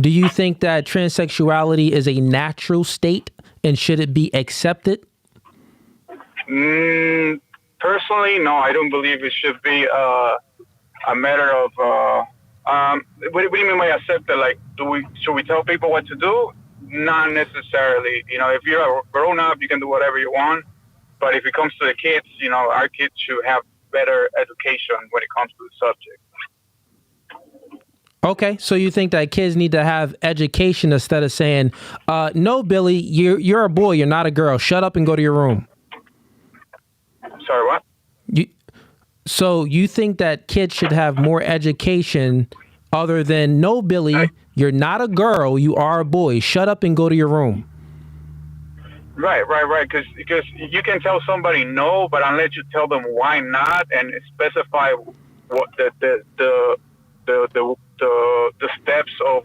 Do you think that transsexuality is a natural state and should it be accepted? Personally, no, I don't believe it should be a matter of. What do you mean by accepted? Like, should we tell people what to do? Not necessarily. If you're a grown up, you can do whatever you want. But if it comes to the kids, our kids should have better education when it comes to the subject. Okay, so you think that kids need to have education instead of saying, "No, Billy, you're a boy, you're not a girl. Shut up and go to your room." Sorry, what? So you think that kids should have more education other than, "No, Billy, you're not a girl, you are a boy. Shut up and go to your room." Right. Because you can tell somebody no, but unless you tell them why not and specify what the steps of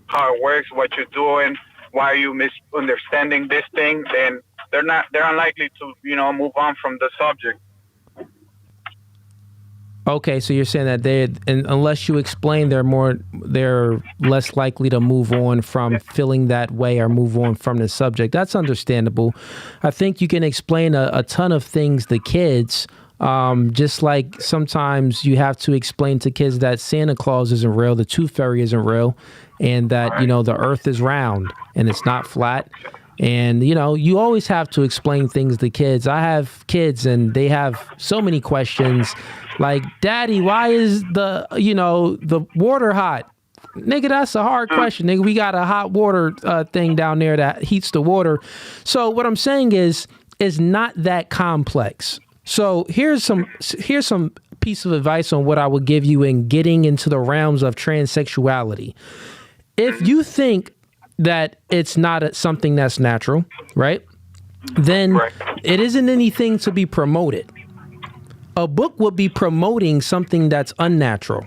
how it works, what you're doing, why you misunderstanding this thing, then they're unlikely to move on from the subject. Okay, so you're saying that unless you explain, they're less likely to move on from feeling that way or move on from the subject. That's understandable. I think you can explain a ton of things to kids, just like sometimes you have to explain to kids that Santa Claus isn't real, the Tooth Fairy isn't real, and that, the earth is round and it's not flat. And, you always have to explain things to kids. I have kids and they have so many questions like, "Daddy, why is the water hot?" Nigga, that's a hard question. Nigga, we got a hot water thing down there that heats the water. So what I'm saying is not that complex. So here's some piece of advice on what I would give you in getting into the realms of transsexuality. If you think that it's not something that's natural, right? Then it isn't anything to be promoted. A book would be promoting something that's unnatural,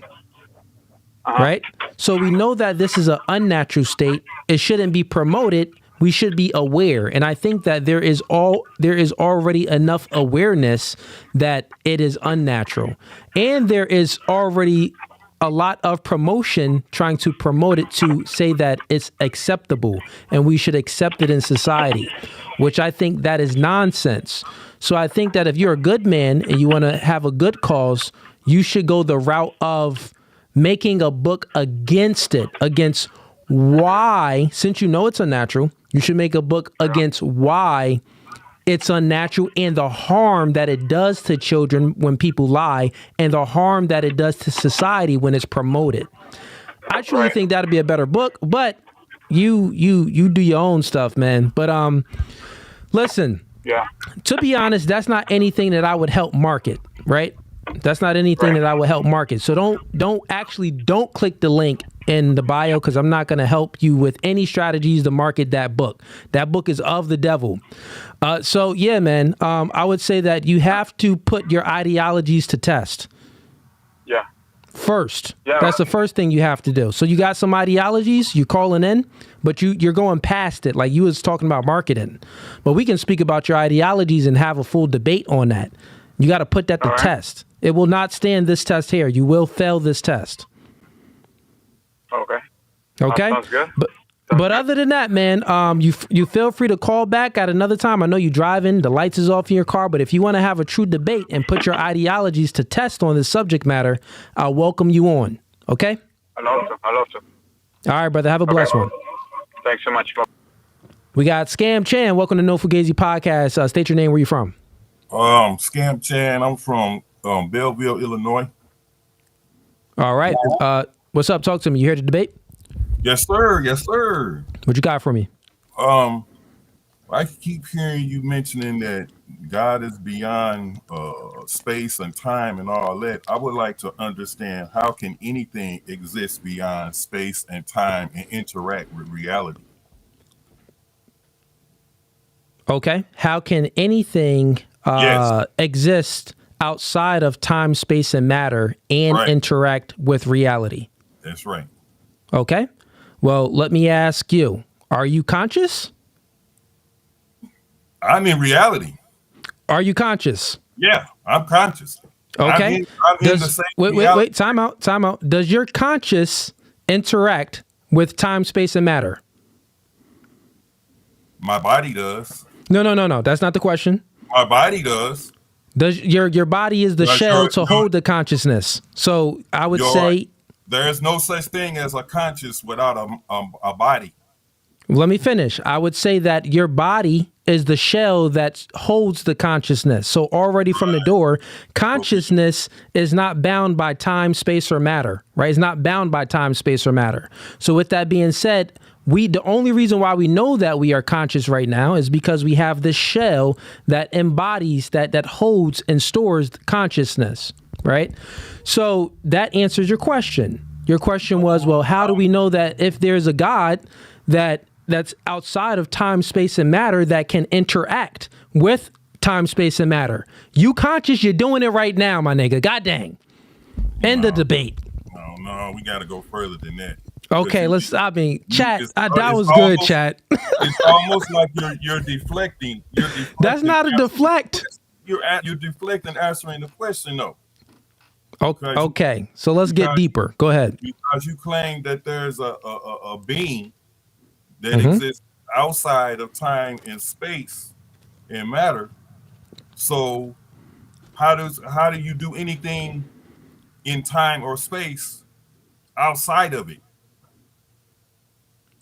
right? So we know that this is an unnatural state. It shouldn't be promoted. We should be aware. And I think that there is already enough awareness that it is unnatural. And there is already a lot of promotion trying to promote it to say that it's acceptable and we should accept it in society, which I think that is nonsense. So I think that if you're a good man and you want to have a good cause, you should go the route of making a book against it, against why, since you know it's unnatural, you should make a book against why it's unnatural and the harm that it does to children when people lie and the harm that it does to society when it's promoted. I truly think that'd be a better book, but you do your own stuff, man. But listen, to be honest, that's not anything that I would help market, right? That's not anything that I would help market. So don't click the link in the bio because I'm not going to help you with any strategies to market that book. That book is of the devil. So yeah, man, I would say that you have to put your ideologies to test. Yeah. First. Yeah. That's the first thing you have to do. So you got some ideologies, you calling in, but you're going past it. Like you was talking about marketing, but we can speak about your ideologies and have a full debate on that. You got to put that to test. It will not stand this test here. You will fail this test. Okay. Sounds good. But other than that, man, you feel free to call back at another time. I know you driving, the lights is off in your car, but if you want to have a true debate and put your ideologies to test on this subject matter, I'll welcome you on. Okay? I love to. All right, brother. Have a blessed one. Thanks so much. We got Scam Chan. Welcome to No Fugazee Podcast. State your name. Where you from? Scam Chan. I'm from Belleville, Illinois. All right. What's up? Talk to me. You here to debate? Yes, sir. Yes, sir. What you got for me? I keep hearing you mentioning that God is beyond space and time and all that. I would like to understand, how can anything exist beyond space and time and interact with reality? Okay. How can anything exist outside of time, space, and matter and interact with reality? That's right. Okay. Well, let me ask you, are you conscious? I'm in reality. Are you conscious? Yeah, I'm conscious. Okay. I'm in the same reality. Wait. Time out. Does your conscious interact with time, space, and matter? My body does. No. That's not the question. My body does. Does your body is the shell to hold the consciousness? So I would say there is no such thing as a conscious without a body. Let me finish. I would say that your body is the shell that holds the consciousness. So already from the door, consciousness is not bound by time, space, or matter, right? It's not bound by time, space, or matter. So with that being said, the only reason why we know that we are conscious right now is because we have this shell that embodies, that holds and stores consciousness, right? So that answers your question. Your question was, well, how do we know that if there's a God that's outside of time, space, and matter that can interact with time, space, and matter? You conscious, you're doing it right now, my nigga. God dang. End the debate. No, we got to go further than that. Okay, chat, that was almost, good, chat. It's almost like you're deflecting. That's not a deflect. You're deflecting answering the question, though. Okay, so let's get deeper. Go ahead. Because you claim that there's a being that exists outside of time and space and matter. So how do you do anything in time or space outside of it?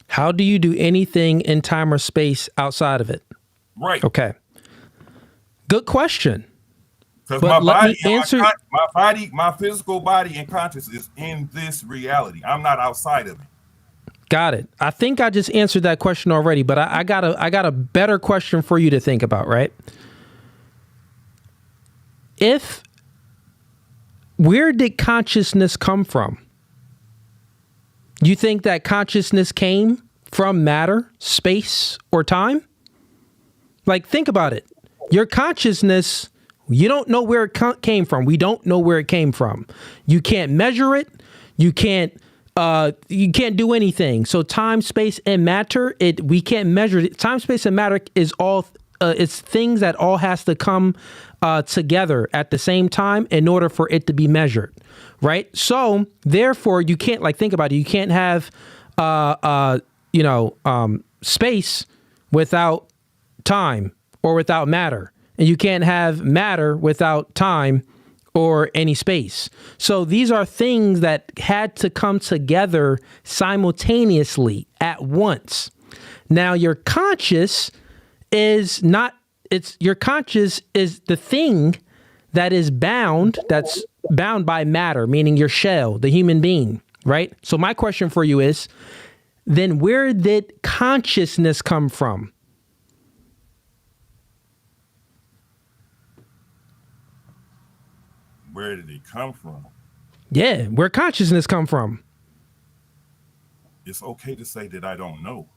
How do you do anything in time or space outside of it? Right. Okay. Good question. Because my physical body and consciousness is in this reality. I'm not outside of it. Got it. I think I just answered that question already, but I got a better question for you to think about, right? Where did consciousness come from? You think that consciousness came from matter, space, or time? Like, think about it. Your consciousness, you don't know where it came from. We don't know where it came from. You can't measure it. You can't do anything. So time, space, and matter, we can't measure it. Time, space, and matter is all, it's things that all has to come together at the same time in order for it to be measured, right? So therefore, you can't, like, think about it. You can't have, space without time or without matter, and you can't have matter without time or any space. So these are things that had to come together simultaneously at once. Now, your conscious is not, your conscious is the thing that is bound, that's bound by matter, meaning your shell, the human being, right? So my question for you is, then where did consciousness come from? Where did it come from? Yeah, where consciousness come from? It's okay to say that I don't know.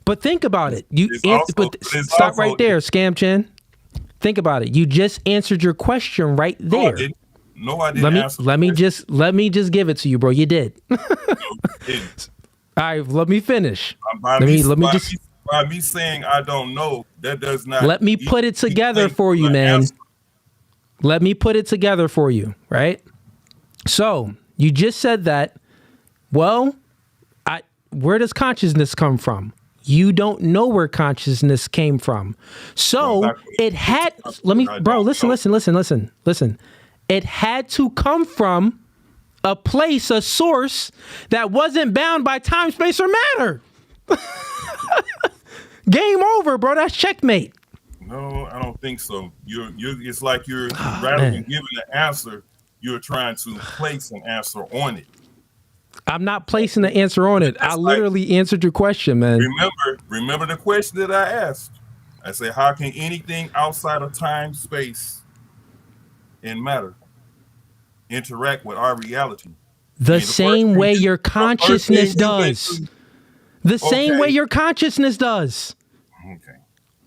But think about it. Stop right there, Scam Chin. Think about it. You just answered your question right there. No, I didn't. Let me just give it to you, bro. You did. No, you didn't. All right, let me finish. By me saying I don't know, that does not. Let me put it together for you, man. Let me put it together for you, right? So you just said that. Well, where does consciousness come from? You don't know where consciousness came from. So it had. Listen. It had to come from a place, a source that wasn't bound by time, space, or matter. Game over, bro. That's checkmate. No, I don't think so. It's like rather than giving an answer, you're trying to place an answer on it. I'm not placing the answer on it. I literally answered your question, man. Remember the question that I asked. I said, how can anything outside of time, space, and matter interact with our reality? The same way your consciousness does. The same way your consciousness does. Okay.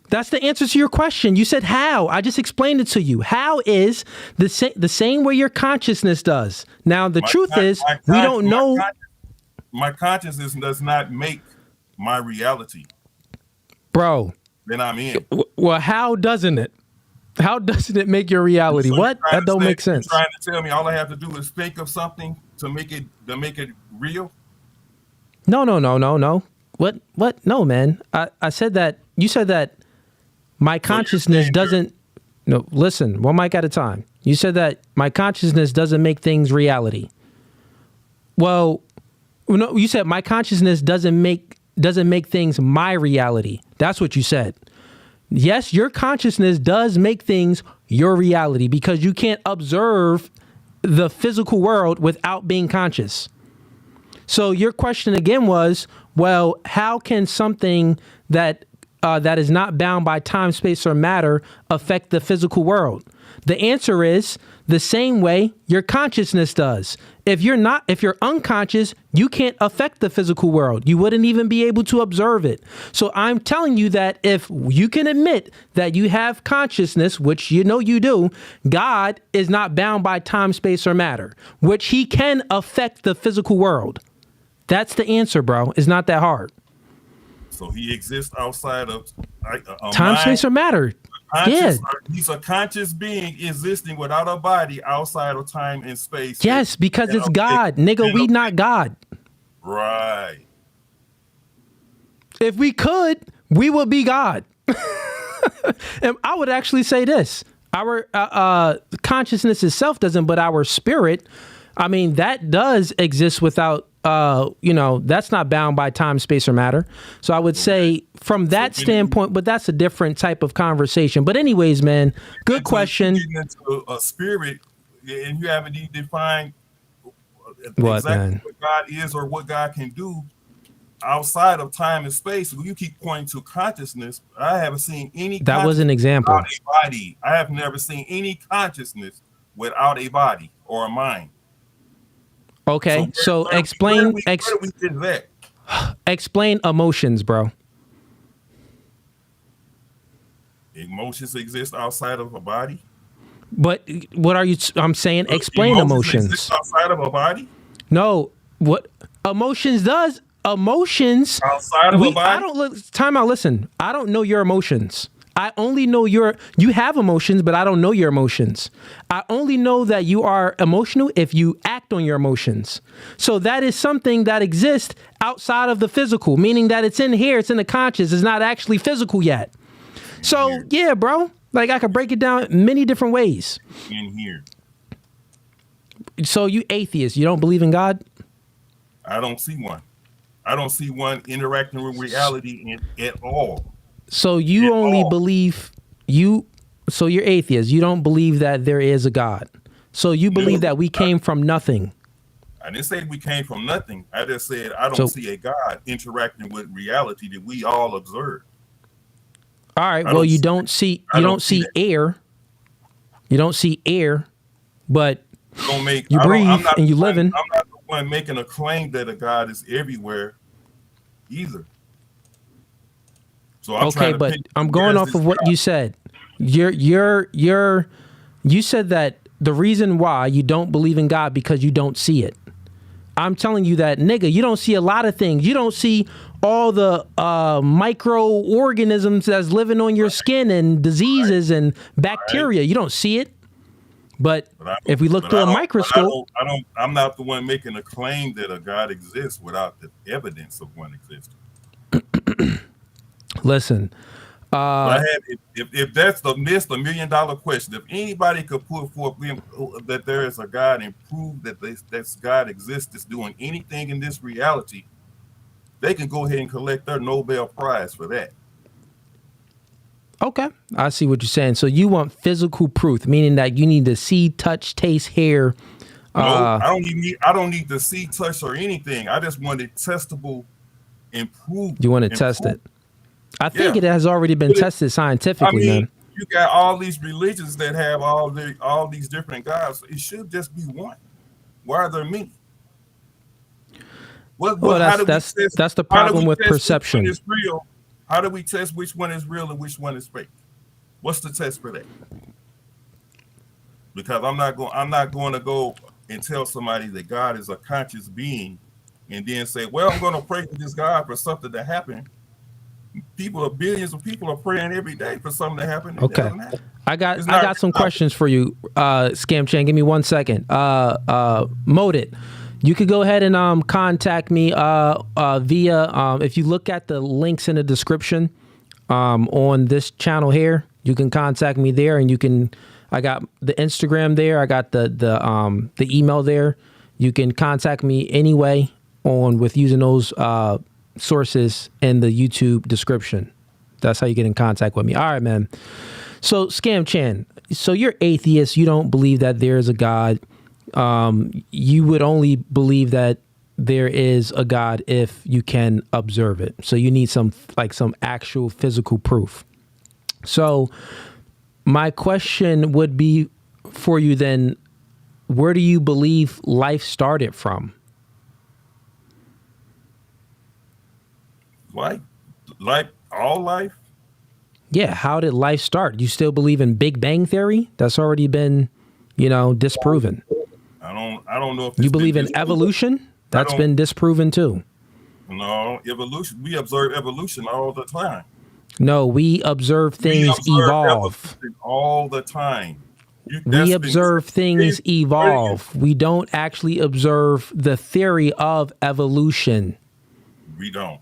That's the answer to your question. You said how. I just explained it to you. How is the same way your consciousness does. Now, the truth is, we don't know. My consciousness does not make my reality. Bro. Then I'm in. Well, how doesn't it? How doesn't it make your reality? So what? That don't make sense. You're trying to tell me all I have to do is think of something to make it real? No. What? No, man. I said that. You said that my consciousness doesn't. No, listen. One mic at a time. You said that my consciousness doesn't make things reality. Well, no. You said my consciousness doesn't make things my reality. That's what you said. Yes, your consciousness does make things your reality because you can't observe the physical world without being conscious. So your question again was, well, how can something that is not bound by time, space, or matter affect the physical world? The answer is the same way your consciousness does. If you're unconscious, you can't affect the physical world. You wouldn't even be able to observe it. So I'm telling you that if you can admit that you have consciousness, which you know you do, God is not bound by time, space, or matter, which he can affect the physical world. That's the answer, bro. It's not that hard. So he exists outside of time, space, or matter. Yeah. He's a conscious being existing without a body outside of time and space. Yes, because it's God. Nigga, we not God. Right. If we could, we would be God. And I would actually say this. Our consciousness itself doesn't, but our spirit, I mean, that does exist without, that's not bound by time, space, or matter. So I would say from that standpoint, but that's a different type of conversation. But anyways, man, good question. Into a spirit, and you haven't even defined what God is or what God can do outside of time and space. You keep pointing to consciousness. I haven't seen any. That was an example. Without a body. I have never seen any consciousness without a body or a mind. Okay, so explain emotions, bro. Emotions exist outside of a body? But what are you I'm saying explain emotions. Exist outside of a body? No, what emotions does? Emotions outside of a body? Time out, listen. I don't know your emotions. I only know you have emotions, but I don't know your emotions. I only know that you are emotional if you act on your emotions. So that is something that exists outside of the physical, meaning that it's in here, it's in the conscious, it's not actually physical yet. So yeah, bro, like I could break it down many different ways. In here. So you atheist, you don't believe in God? I don't see one. I don't see one interacting with reality at all. So you only believe so you're atheist. You don't believe that there is a God. So you believe that we came from nothing. I didn't say we came from nothing. I just said I don't see a God interacting with reality that we all observe. All right. Well, you don't see air. You don't see air, but you breathe and you live in. I'm not the one making a claim that a God is everywhere either. So but I'm going off of what you said. You said that the reason why you don't believe in God because you don't see it. I'm telling you that, nigga, you don't see a lot of things. You don't see all the microorganisms that's living on your skin and diseases and bacteria. You don't see it. But if we look through a microscope, I'm not the one making a claim that a God exists without the evidence of one existing. Listen, if that's the $1 million question, if anybody could put forth that there is a God and prove that that God exists, that's doing anything in this reality, they can go ahead and collect their Nobel Prize for that. Okay, I see what you're saying. So you want physical proof, meaning that you need to see, touch, taste, hear. No, I don't need to see, touch, or anything. I just want it testable and prove. You want to test it? I think it has already been tested scientifically, man. You got all these religions that have all these different gods. It should just be one. Why are there many? That's the problem with perception. How do we test which one is real and which one is fake? What's the test for that? Because I'm not going to go and tell somebody that God is a conscious being and then say, well, I'm going to pray to this God for something to happen. Billions of people are praying every day for something to happen. Okay. I got some questions for you, Scam Chan. Give me 1 second. Modit, You could go ahead and contact me via, if you look at the links in the description on this channel here, you can contact me there, and I got the Instagram there, I got the email there. You can contact me anyway with using those sources in the YouTube description. That's how you get in contact with me. All right, man. So Scam Chan, so you're atheist. You don't believe that there is a God. You would only believe that there is a God if you can observe it. So you need some actual physical proof. So my question would be for you then, where do you believe life started from? Like all life? Yeah, how did life start? You still believe in Big Bang Theory? That's already been, disproven. I don't know if you believe in evolution. That's been disproven too. No, evolution. We observe evolution all the time. No, we observe things evolve all the time. We observe things evolve. We don't actually observe the theory of evolution. We don't.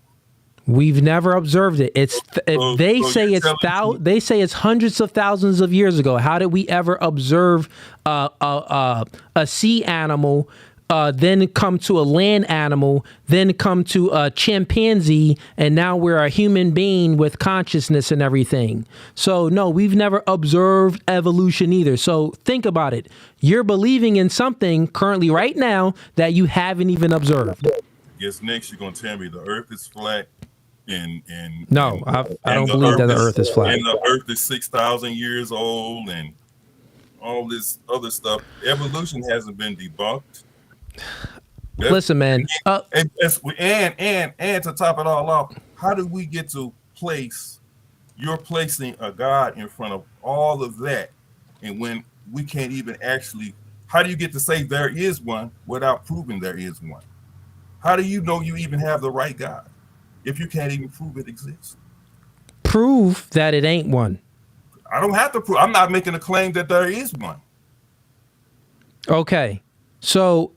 We've never observed it. They say it's hundreds of thousands of years ago. How did we ever observe a sea animal, then come to a land animal, then come to a chimpanzee, and now we're a human being with consciousness and everything? So no, we've never observed evolution either. So think about it. You're believing in something currently right now that you haven't even observed. Guess next you're gonna tell me the Earth is flat. No, I don't believe that the Earth is flat. And the Earth is 6,000 years old, and all this other stuff. Evolution hasn't been debunked. Listen, man. And to top it all off, how do we get to you're placing a God in front of all of that, and when we can't even actually, how do you get to say there is one without proving there is one? How do you know you even have the right God if you can't even prove it exists? Prove that it ain't one. I don't have to prove. I'm not making a claim that there is one. Okay. So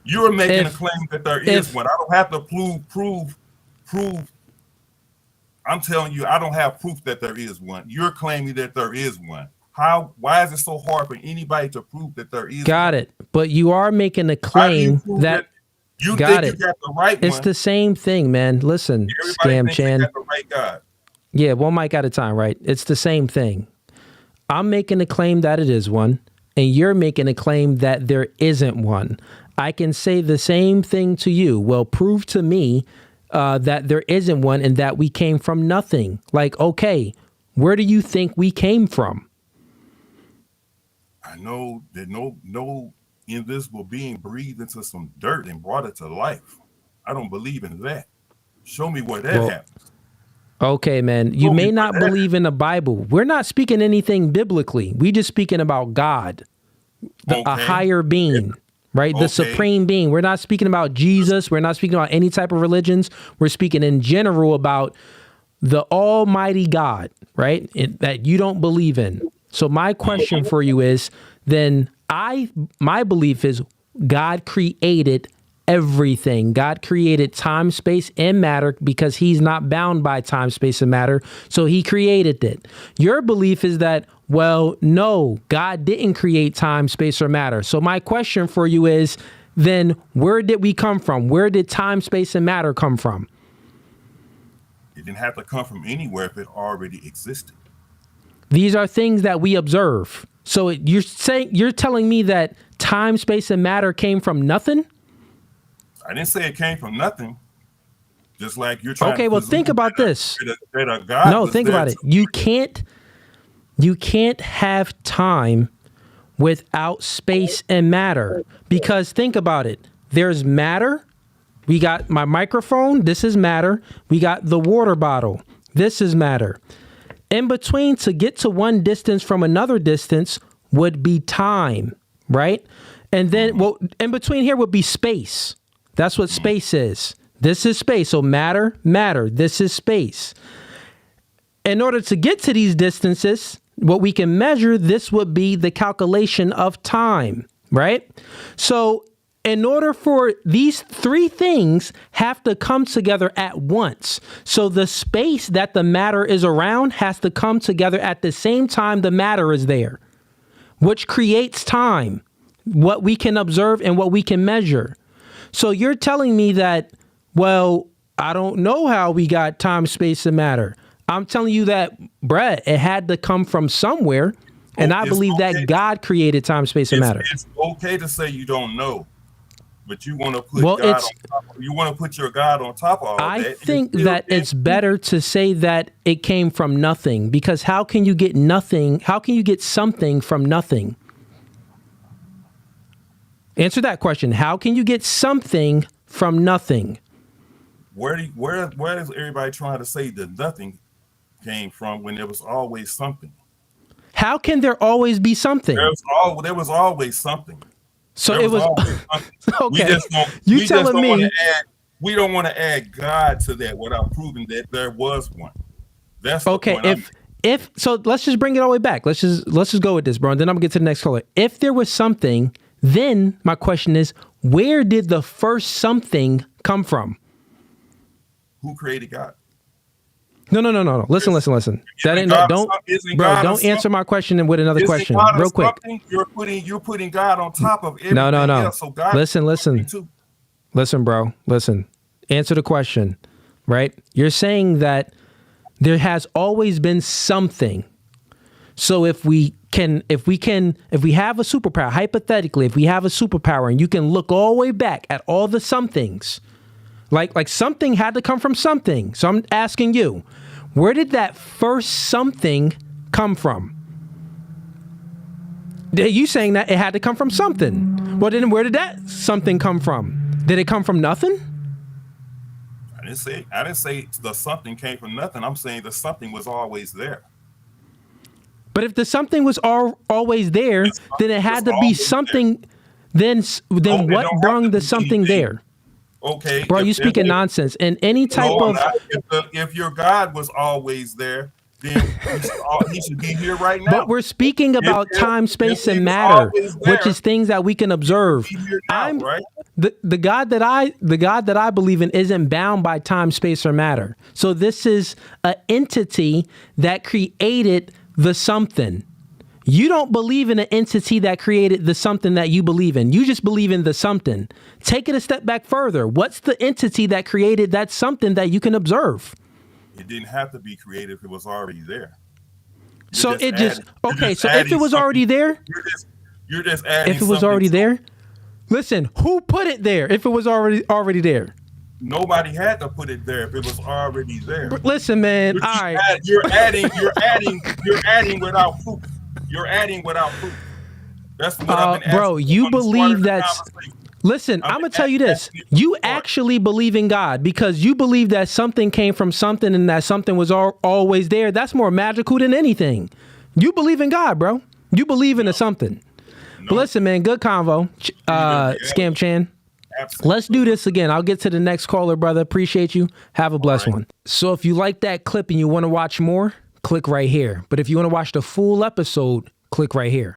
you're making a claim that there is one. I don't have to prove. I'm telling you, I don't have proof that there is one. You're claiming that there is one. Why is it so hard for anybody to prove that there is Got one? it. But you are making a claim that you got think it. You got the right it's one. the same thing, man. Listen, Everybody Scam Chan. got the right God. Yeah, one mic at a time, right? It's the same thing. I'm making a claim that it is one, and you're making a claim that there isn't one. I can say the same thing to you. Well, prove to me that there isn't one and that we came from nothing. Like, okay, where do you think we came from? I know that no invisible being breathed into some dirt and brought it to life. I don't believe in that. Show me where that happens. Okay, man. You may not believe in the Bible. We're not speaking anything biblically. We just speaking about God, a higher being, right? The supreme being. We're not speaking about Jesus. We're not speaking about any type of religions. We're speaking in general about the Almighty God, right? That you don't believe in. So my question for you is, then my belief is God created everything. God created time, space, and matter because he's not bound by time, space, and matter. So he created it. Your belief is that, well, no, God didn't create time, space, or matter. So my question for you is, then where did we come from? Where did time, space, and matter come from? It didn't have to come from anywhere if it already existed. These are things that we observe. So you're telling me that time, space, and matter came from nothing? I didn't say it came from nothing. Just like you're trying. Okay, well, think about this. Think about it. You can't have time without space and matter, because think about it. There's matter. We got my microphone. This is matter. We got the water bottle. This is matter. In between, to get to one distance from another distance would be time, right? And then, well, in between here would be space. That's what space is. This is space. So matter. This is space. In order to get to these distances, what we can measure, this would be the calculation of time, right? So in order for these three things have to come together at once. So the space that the matter is around has to come together at the same time the matter is there, which creates time, what we can observe and what we can measure. So you're telling me that, well, I don't know how we got time, space, and matter. I'm telling you that, Brett, it had to come from somewhere. And I believe that God created time, space, and matter. It's okay to say you don't know, but you want to put you want to put your God on top of all that. I think that it's better to say that it came from nothing, because how can you get nothing? How can you get something from nothing? Answer that question. How can you get something from nothing? Where is everybody trying to say that nothing came from when there was always something? How can there always be something? There was always something. So it was okay. We we don't want to add God to that without proving that there was one. That's okay. If so, let's just bring it all the way back. Let's just go with this, bro. And then I'm gonna get to the next caller. If there was something, then my question is, where did the first something come from? Who created God? No. Listen. That ain't don't answer my question with another question, real quick. You're putting God on top of everything. No. Else, so God Listen, bro. Listen. Answer the question, right? You're saying that there has always been something. So if we have a superpower, hypothetically, if we have a superpower and you can look all the way back at all the somethings, like something had to come from something. So I'm asking you, where did that first something come from? You saying that it had to come from something. Well, then where did that something come from? Did it come from nothing? I didn't say the something came from nothing. I'm saying the something was always there. But if the something was always there, then it had to be something. Then what brought the something there? Okay, bro, you speaking nonsense. And any type of if your God was always there, then he should be here right now. But we're speaking about time, space, and matter, which is things that we can observe. The God that I believe in isn't bound by time, space, or matter. So this is an entity that created the something. You don't believe in an entity that created the something that you believe in. You just believe in the something. Take it a step back further. What's the entity that created that something that you can observe? It didn't have to be created if it was already there. So if it was already there, you're just adding. If it was already there, listen, who put it there? If it was already there, nobody had to put it there if it was already there. Listen, man. All right, you're adding without proof. You're adding without proof. That's what I've been asking. Bro, you believe that's... Listen, I'm going to tell you this. You actually believe in God because you believe that something came from something and that something was always there. That's more magical than anything. You believe in God, bro. You believe in a something. No. But listen, man, good convo, Scam Chan. Absolutely. Let's do this again. I'll get to the next caller, brother. Appreciate you. Have a blessed one. So if you like that clip and you want to watch more, click right here. But if you want to watch the full episode, click right here.